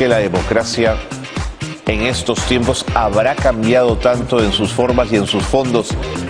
que la democracia en estos tiempos habrá cambiado tanto en sus formas y en sus fondos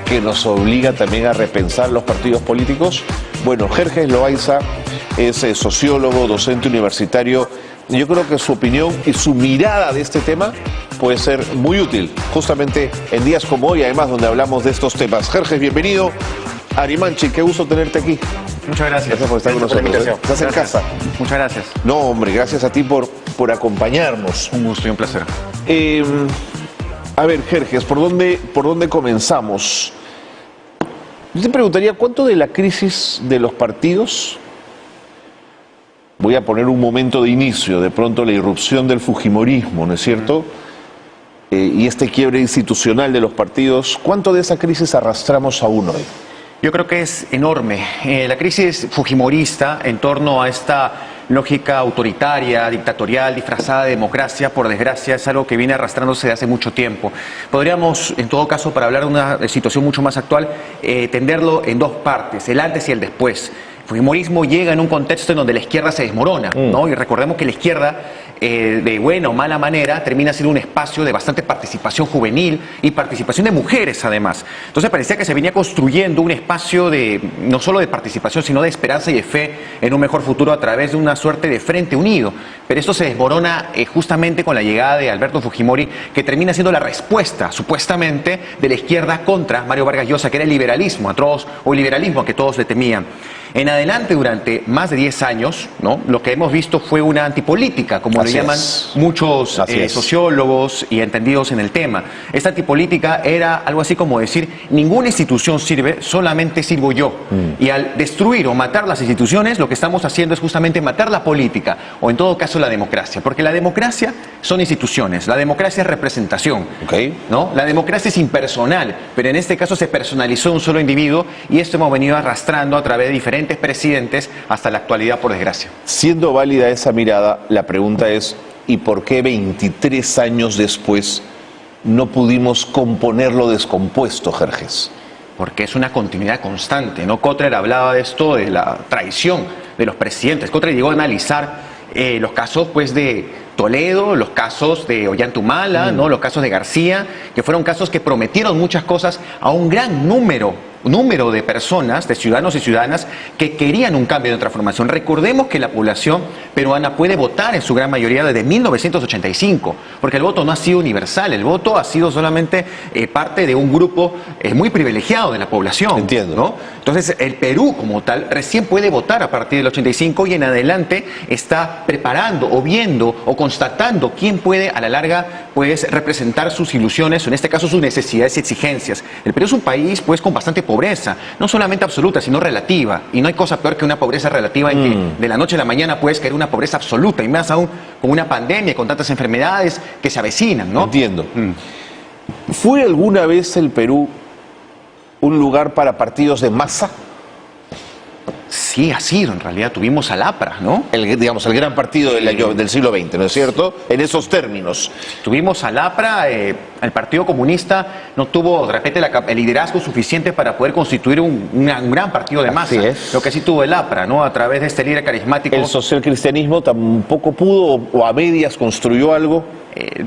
que nos obliga también a repensar los partidos políticos? Bueno, Jerjes Loaiza es sociólogo, docente universitario. Yo creo que su opinión y su mirada de este tema puede ser muy útil, justamente en días como hoy, además, donde hablamos de estos temas. Jerjes, bienvenido. Arimanchi, qué gusto tenerte aquí. Muchas gracias. Gracias por estar con nosotros. ¿Estás en casa? Muchas gracias. No, hombre, gracias a ti por acompañarnos. Un gusto y un placer. A ver, Jerjes, ¿por dónde comenzamos? Yo te preguntaría, ¿cuánto de la crisis de los partidos, voy a poner un momento de inicio, de pronto la irrupción del fujimorismo, ¿no es cierto? Y este quiebre institucional de los partidos, ¿cuánto de esa crisis arrastramos aún hoy? Yo creo que es enorme. La crisis fujimorista en torno a esta lógica autoritaria, dictatorial, disfrazada de democracia, por desgracia, es algo que viene arrastrándose de hace mucho tiempo. Podríamos, en todo caso, para hablar de una situación mucho más actual, tenderlo en dos partes, el antes y el después. El fujimorismo llega en un contexto en donde la izquierda se desmorona, ¿no? Y recordemos que la izquierda, de buena o mala manera, termina siendo un espacio de bastante participación juvenil y participación de mujeres, además. Entonces parecía que se venía construyendo un espacio de no solo de participación, sino de esperanza y de fe en un mejor futuro a través de una suerte de frente unido. Pero esto se desmorona justamente con la llegada de Alberto Fujimori, que termina siendo la respuesta, supuestamente, de la izquierda contra Mario Vargas Llosa, que era el liberalismo, o el liberalismo a que todos le temían. En adelante, durante más de 10 años, ¿no?, lo que hemos visto fue una antipolítica, como le llaman muchos sociólogos y entendidos en el tema. Esta antipolítica era algo así como decir, ninguna institución sirve, solamente sirvo yo. Y al destruir o matar las instituciones, lo que estamos haciendo es justamente matar la política, o en todo caso la democracia. Porque la democracia son instituciones, la democracia es representación, ¿no? La democracia es impersonal, pero en este caso se personalizó un solo individuo, y esto hemos venido arrastrando a través de diferentes presidentes hasta la actualidad, por desgracia. Siendo válida esa mirada, la pregunta es, ¿y por qué 23 años después no pudimos componer lo descompuesto, Jerjes? Porque es una continuidad constante, ¿no? Kotler hablaba de esto, de la traición de los presidentes. Kotler llegó a analizar los casos, pues, de Toledo, los casos de Ollanta, ¿no?, los casos de García, que fueron casos que prometieron muchas cosas a un gran número de personas, de ciudadanos y ciudadanas que querían un cambio de transformación. Recordemos que la población peruana puede votar en su gran mayoría desde 1985, porque el voto no ha sido universal, el voto ha sido solamente parte de un grupo muy privilegiado de la población. Entiendo, ¿no? Entonces, el Perú como tal recién puede votar a partir del 85 y en adelante está preparando o viendo o constatando quién puede a la larga, pues, representar sus ilusiones, o en este caso sus necesidades y exigencias. El Perú es un país, pues, con bastante pobreza, no solamente absoluta, sino relativa, y no hay cosa peor que una pobreza relativa en que de la noche a la mañana puedes caer una pobreza absoluta, y más aún con una pandemia, con tantas enfermedades que se avecinan, ¿no? Entiendo. ¿Fue alguna vez el Perú un lugar para partidos de masa? Sí, ha sido, en realidad tuvimos al APRA, ¿no? El gran partido del siglo XX, ¿no es cierto? En esos términos. Tuvimos al APRA, el Partido Comunista no tuvo, de repente, el liderazgo suficiente para poder constituir un gran partido de masa. Lo que sí tuvo el APRA, ¿no?, a través de este líder carismático. El socialcristianismo tampoco pudo, o a medias construyó algo.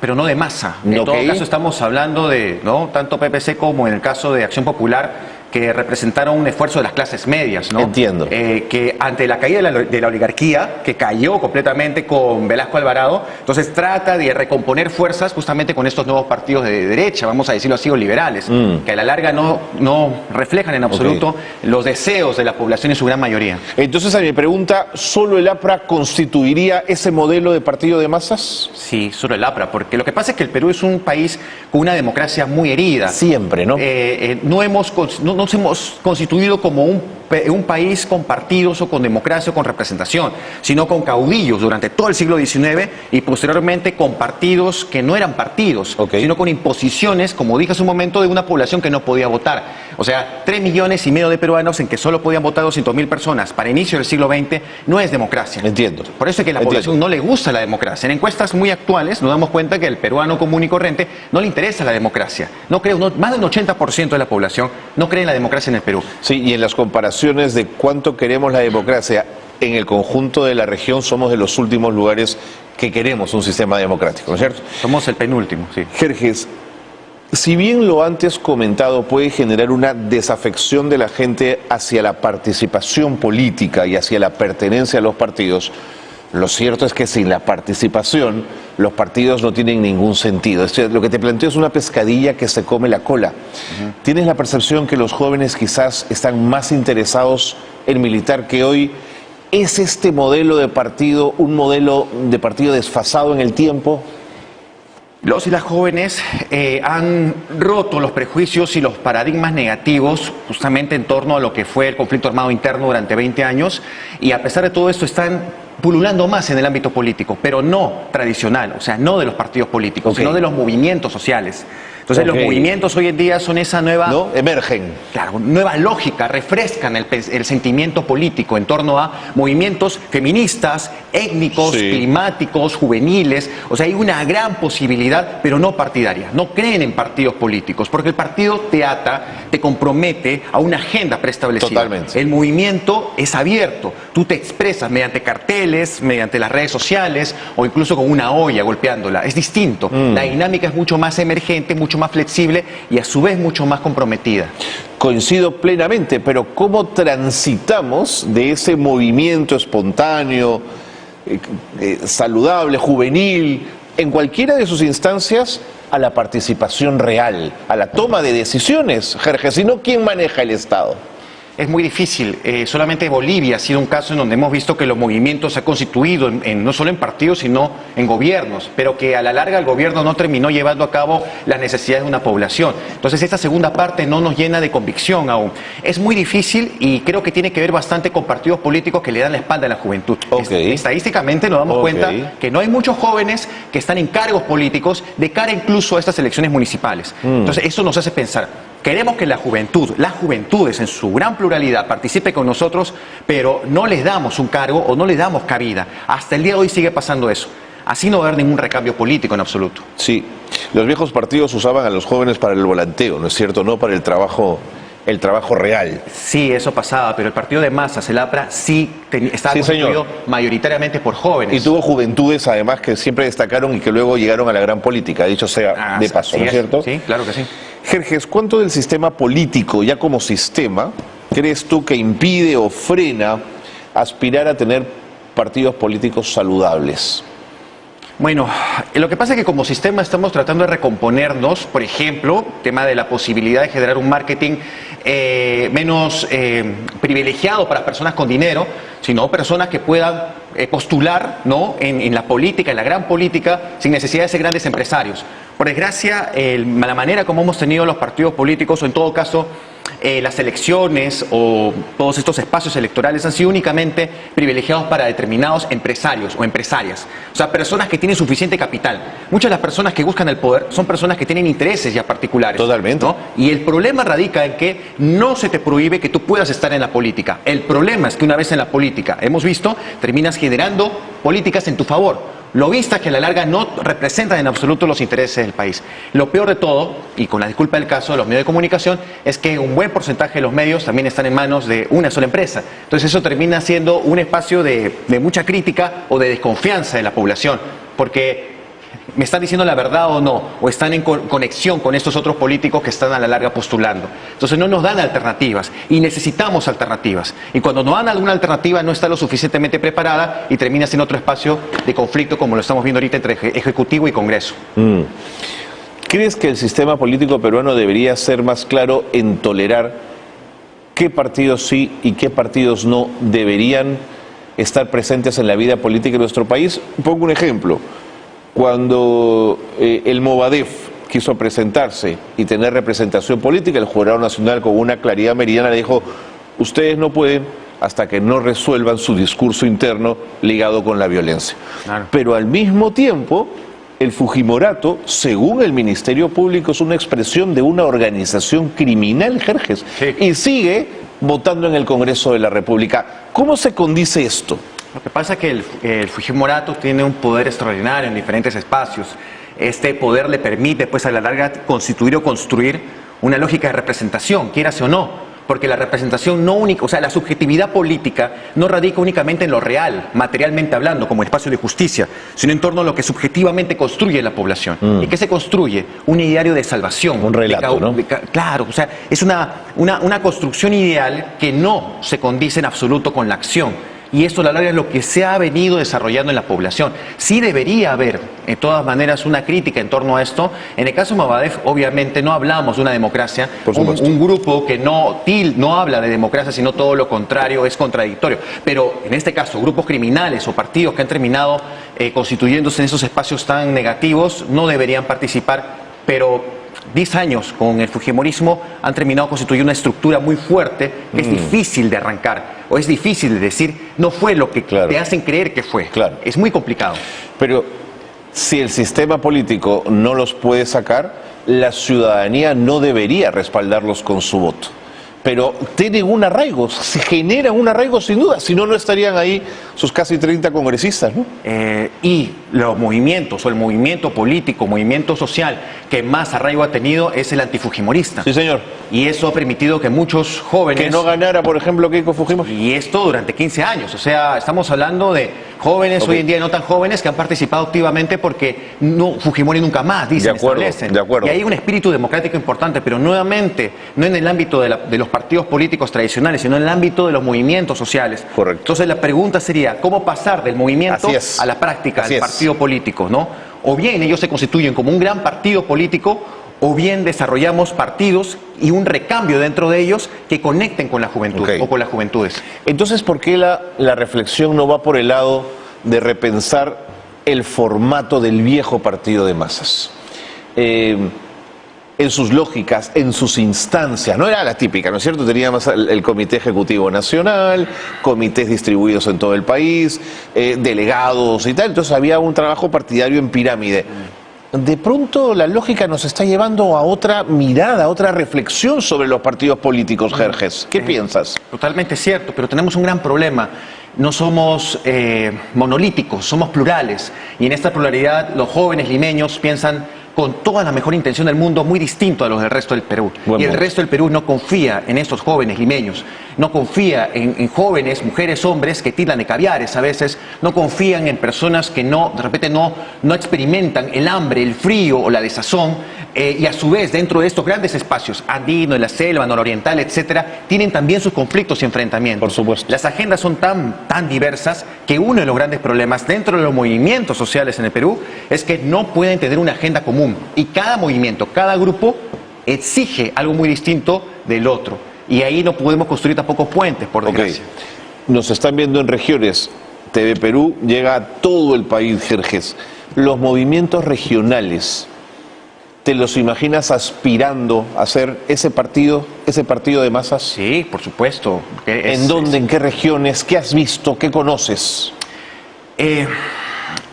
Pero no de masa. En todo caso estamos hablando de, ¿no?, tanto PPC como en el caso de Acción Popular, que representaron un esfuerzo de las clases medias, ¿no? Entiendo. Que ante la caída de la oligarquía, que cayó completamente con Velasco Alvarado, entonces trata de recomponer fuerzas justamente con estos nuevos partidos de derecha, vamos a decirlo así, o liberales, que a la larga no reflejan en absoluto los deseos de la población en su gran mayoría. Entonces, a mi pregunta, ¿solo el APRA constituiría ese modelo de partido de masas? Sí, solo el APRA, porque lo que pasa es que el Perú es un país con una democracia muy herida. Siempre, ¿no? Nos hemos constituido como un país con partidos o con democracia o con representación, sino con caudillos durante todo el siglo XIX y posteriormente con partidos que no eran partidos, sino con imposiciones, como dije hace un momento, de una población que no podía votar. O sea, 3,5 millones de peruanos en que solo podían votar 200.000 personas para inicio del siglo XX no es democracia. Entiendo. Por eso es que a la población no le gusta la democracia. En encuestas muy actuales nos damos cuenta que el peruano común y corriente no le interesa la democracia. Más del 80% de la población no cree en la democracia en el Perú. Sí, y en las comparaciones de cuánto queremos la democracia en el conjunto de la región somos de los últimos lugares que queremos un sistema democrático, ¿no es cierto? Somos el penúltimo, sí. Jerjes, si bien lo antes comentado puede generar una desafección de la gente hacia la participación política y hacia la pertenencia a los partidos, lo cierto es que sin la participación los partidos no tienen ningún sentido. Lo que te planteo es una pescadilla que se come la cola. ¿Tienes la percepción que los jóvenes quizás están más interesados en militar que hoy? ¿Es este modelo de partido un modelo de partido desfasado en el tiempo? Los y las jóvenes han roto los prejuicios y los paradigmas negativos justamente en torno a lo que fue el conflicto armado interno durante 20 años y a pesar de todo esto están pululando más en el ámbito político, pero no tradicional, o sea, no de los partidos políticos, sino de los movimientos sociales. Entonces los movimientos hoy en día son esa nueva... ¿No? Emergen. Claro, nueva lógica, refrescan el sentimiento político en torno a movimientos feministas, étnicos, climáticos, juveniles. O sea, hay una gran posibilidad, pero no partidaria. No creen en partidos políticos, porque el partido te ata, te compromete a una agenda preestablecida. Totalmente. El movimiento es abierto. Tú te expresas mediante carteles, mediante las redes sociales o incluso con una olla golpeándola. Es distinto. La dinámica es mucho más emergente, mucho más flexible y a su vez mucho más comprometida. Coincido plenamente, pero ¿cómo transitamos de ese movimiento espontáneo, saludable, juvenil, en cualquiera de sus instancias, a la participación real, a la toma de decisiones, Jorge? Si no, ¿quién maneja el Estado? Es muy difícil. Solamente Bolivia ha sido un caso en donde hemos visto que los movimientos se han constituido no solo en partidos, sino en gobiernos, pero que a la larga el gobierno no terminó llevando a cabo las necesidades de una población. Entonces esta segunda parte no nos llena de convicción aún. Es muy difícil y creo que tiene que ver bastante con partidos políticos que le dan la espalda a la juventud. Estadísticamente nos damos cuenta que no hay muchos jóvenes que están en cargos políticos de cara incluso a estas elecciones municipales. Entonces eso nos hace pensar. Queremos que la juventud, las juventudes en su gran pluralidad participe con nosotros, pero no les damos un cargo o no les damos cabida. Hasta el día de hoy sigue pasando eso. Así no va a haber ningún recambio político en absoluto. Sí, los viejos partidos usaban a los jóvenes para el volanteo, ¿no es cierto? No para el trabajo real. Sí, eso pasaba, pero el partido de masas, el APRA, sí estaba constituido mayoritariamente por jóvenes. Y tuvo juventudes, además, que siempre destacaron y que luego llegaron a la gran política, dicho sea de paso, ¿no es cierto? Sí, claro que sí. Jerjes, ¿cuánto del sistema político, ya como sistema, crees tú que impide o frena aspirar a tener partidos políticos saludables? Bueno, lo que pasa es que como sistema estamos tratando de recomponernos, por ejemplo, tema de la posibilidad de generar un marketing menos privilegiado para personas con dinero, sino personas que puedan postular, ¿no?, en la política, en la gran política, sin necesidad de ser grandes empresarios. Por desgracia, la manera como hemos tenido los partidos políticos, o en todo caso las elecciones o todos estos espacios electorales han sido únicamente privilegiados para determinados empresarios o empresarias, o sea, personas que tienen suficiente capital. Muchas de las personas que buscan el poder son personas que tienen intereses ya particulares. Totalmente. ¿No? Y el problema radica en que no se te prohíbe que tú puedas estar en la política. El problema es que una vez en la política, hemos visto, terminas generando políticas en tu favor. Lobistas que a la larga no representan en absoluto los intereses del país. Lo peor de todo, y con la disculpa del caso de los medios de comunicación, es que un buen porcentaje de los medios también están en manos de una sola empresa. Entonces eso termina siendo un espacio de mucha crítica o de desconfianza de la población, porque ¿me están diciendo la verdad o no? ¿O están en conexión con estos otros políticos que están a la larga postulando? Entonces no nos dan alternativas y necesitamos alternativas. Y cuando nos dan alguna alternativa no está lo suficientemente preparada y termina siendo otro espacio de conflicto como lo estamos viendo ahorita entre Ejecutivo y Congreso. ¿Crees que el sistema político peruano debería ser más claro en tolerar qué partidos sí y qué partidos no deberían estar presentes en la vida política de nuestro país? Pongo un ejemplo. Cuando el Movadef quiso presentarse y tener representación política, el Jurado Nacional con una claridad meridiana le dijo: ustedes no pueden hasta que no resuelvan su discurso interno ligado con la violencia. Claro. Pero al mismo tiempo, el Fujimorato, según el Ministerio Público, es una expresión de una organización criminal, Jerjes, y sigue votando en el Congreso de la República. ¿Cómo se condice esto? Lo que pasa es que el Fujimorato tiene un poder extraordinario en diferentes espacios. Este poder le permite, pues, a la larga, constituir o construir una lógica de representación, quieras o no. porque la representación no única, o sea, la subjetividad política no radica únicamente en lo real, materialmente hablando, como espacio de justicia, sino en torno a lo que subjetivamente construye la población. ¿Y qué se construye? Un ideario de salvación. Un relato, ¿no? Claro, o sea, es una construcción ideal que no se condice en absoluto con la acción. Y esto, a la larga, es lo que se ha venido desarrollando en la población. Sí debería haber, de todas maneras, una crítica en torno a esto. En el caso de Movadef, obviamente, no hablamos de una democracia. Un grupo que no habla de democracia, sino todo lo contrario, es contradictorio. Pero, en este caso, grupos criminales o partidos que han terminado constituyéndose en esos espacios tan negativos, no deberían participar, pero 10 años con el fujimorismo han terminado constituyendo una estructura muy fuerte que es difícil de arrancar, o es difícil de decir, no fue lo que te hacen creer que fue. Claro. Es muy complicado. Pero si el sistema político no los puede sacar, la ciudadanía no debería respaldarlos con su voto. Pero tienen un arraigo, se genera un arraigo sin duda, si no, no estarían ahí sus casi 30 congresistas, ¿no? Y los movimientos, o el movimiento político, movimiento social que más arraigo ha tenido es el antifujimorista. Sí, señor. Y eso ha permitido que muchos jóvenes... Que no ganara, por ejemplo, Keiko Fujimori. Y esto durante 15 años, o sea, estamos hablando de jóvenes hoy en día no tan jóvenes que han participado activamente porque Fujimori nunca más, dicen, establecen. De acuerdo. Y hay un espíritu democrático importante, pero nuevamente, no en el ámbito de los partidos políticos tradicionales, sino en el ámbito de los movimientos sociales. Correcto. Entonces la pregunta sería, ¿cómo pasar del movimiento a la práctica del partido político, ¿no? O bien ellos se constituyen como un gran partido político, o bien desarrollamos partidos y un recambio dentro de ellos que conecten con la juventud o con las juventudes. Entonces, ¿por qué la reflexión no va por el lado de repensar el formato del viejo partido de masas? En sus lógicas, en sus instancias, no era la típica, ¿no es cierto? Teníamos el Comité Ejecutivo Nacional, comités distribuidos en todo el país, delegados y tal, entonces había un trabajo partidario en pirámide. De pronto la lógica nos está llevando a otra mirada, a otra reflexión sobre los partidos políticos, Jerjes. ¿Qué piensas? Totalmente cierto, pero tenemos un gran problema. No somos monolíticos, somos plurales. Y en esta pluralidad los jóvenes limeños piensan con toda la mejor intención del mundo, muy distinto a los del resto del Perú. Y el resto del Perú no confía en estos jóvenes limeños, no confía en jóvenes, mujeres, hombres que tildan de caviares a veces, no confían en personas que de repente no experimentan el hambre, el frío o la desazón, y a su vez dentro de estos grandes espacios, andino, en la selva, nororiental, etcétera, tienen también sus conflictos y enfrentamientos. Por supuesto. Las agendas son tan diversas que uno de los grandes problemas dentro de los movimientos sociales en el Perú es que no pueden tener una agenda común. Y cada movimiento, cada grupo exige algo muy distinto del otro. Y ahí no podemos construir tampoco puentes, por desgracia. Nos están viendo en regiones. TV Perú llega a todo el país, Jerjes. Los movimientos regionales, ¿te los imaginas aspirando a ser ese partido de masas? Sí, por supuesto. ¿En dónde? ¿En qué regiones? ¿Qué has visto? ¿Qué conoces?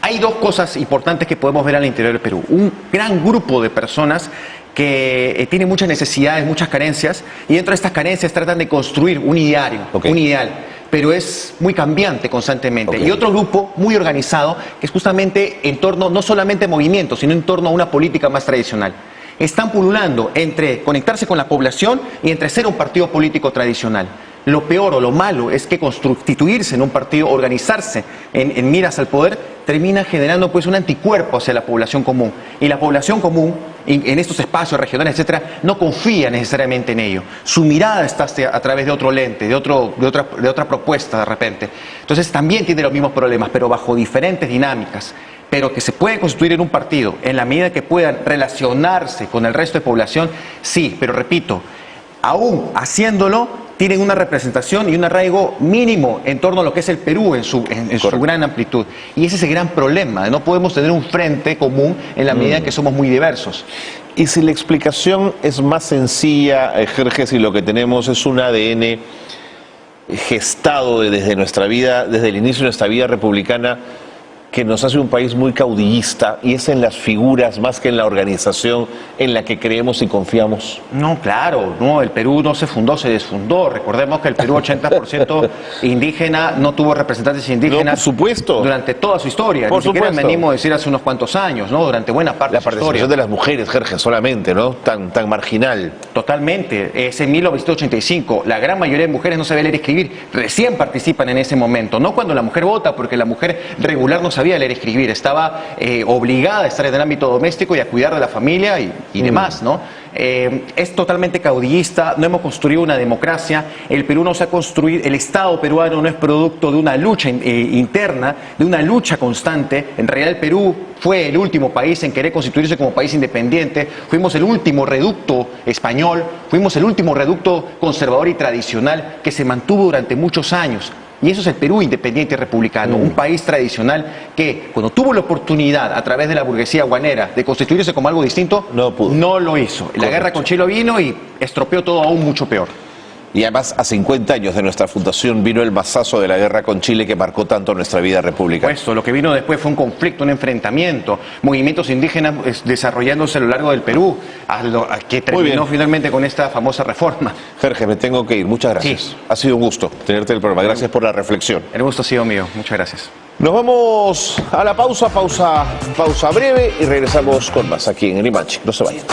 Hay dos cosas importantes que podemos ver al interior del Perú. Un gran grupo de personas que tienen muchas necesidades, muchas carencias, y dentro de estas carencias tratan de construir un ideario, un ideal, pero es muy cambiante constantemente. Y otro grupo muy organizado, que es justamente en torno no solamente a movimientos, sino en torno a una política más tradicional. Están pululando entre conectarse con la población y entre ser un partido político tradicional. Lo peor o lo malo es que constituirse en un partido, organizarse en miras al poder, termina generando pues un anticuerpo hacia la población común. Y la población común, en estos espacios regionales, etcétera, no confía necesariamente en ello. Su mirada está a través de otro lente, de otra propuesta de repente. Entonces también tiene los mismos problemas, pero bajo diferentes dinámicas. Pero que se pueden constituir en un partido en la medida que puedan relacionarse con el resto de población, sí, pero repito, aún haciéndolo, tienen una representación y un arraigo mínimo en torno a lo que es el Perú en su gran amplitud. Y ese es el gran problema, no podemos tener un frente común en la medida que somos muy diversos. Y si la explicación es más sencilla, Jerjes, y lo que tenemos es un ADN gestado desde nuestra vida, desde el inicio de nuestra vida republicana, que nos hace un país muy caudillista, y es en las figuras más que en la organización en la que creemos y confiamos. No, claro, no, el Perú no se fundó, se desfundó. Recordemos que el Perú 80% indígena, no tuvo representantes indígenas, no, por supuesto, durante toda su historia. Por Ni siquiera supuesto. venimos a decir hace unos cuantos años, ¿no? Durante buena parte de su historia. La participación de las mujeres, Jerjes, solamente, ¿no? Tan marginal. Totalmente, es en 1985, la gran mayoría de mujeres no sabía leer y escribir, recién participan en ese momento, no cuando la mujer vota, porque la mujer regular no sabía leer y escribir, estaba obligada a estar en el ámbito doméstico y a cuidar de la familia y demás, ¿no? Es totalmente caudillista, no hemos construido una democracia, el Perú no se ha construido, el Estado peruano no es producto de una lucha interna, de una lucha constante. En realidad el Perú fue el último país en querer constituirse como país independiente, fuimos el último reducto español, fuimos el último reducto conservador y tradicional que se mantuvo durante muchos años. Y eso es el Perú independiente y republicano, un país tradicional que cuando tuvo la oportunidad a través de la burguesía guanera de constituirse como algo distinto, no lo hizo. Correcto. La guerra con Chile vino y estropeó todo aún mucho peor. Y además a 50 años de nuestra fundación vino el mazazo de la guerra con Chile que marcó tanto nuestra vida republicana. Pues lo que vino después fue un conflicto, un enfrentamiento, movimientos indígenas desarrollándose a lo largo del Perú, que terminó finalmente con esta famosa reforma. Jorge, me tengo que ir, muchas gracias. Sí. Ha sido un gusto tenerte en el programa, gracias por la reflexión. El gusto ha sido mío, muchas gracias. Nos vamos a la pausa breve y regresamos con más aquí en Limache. No se vayan.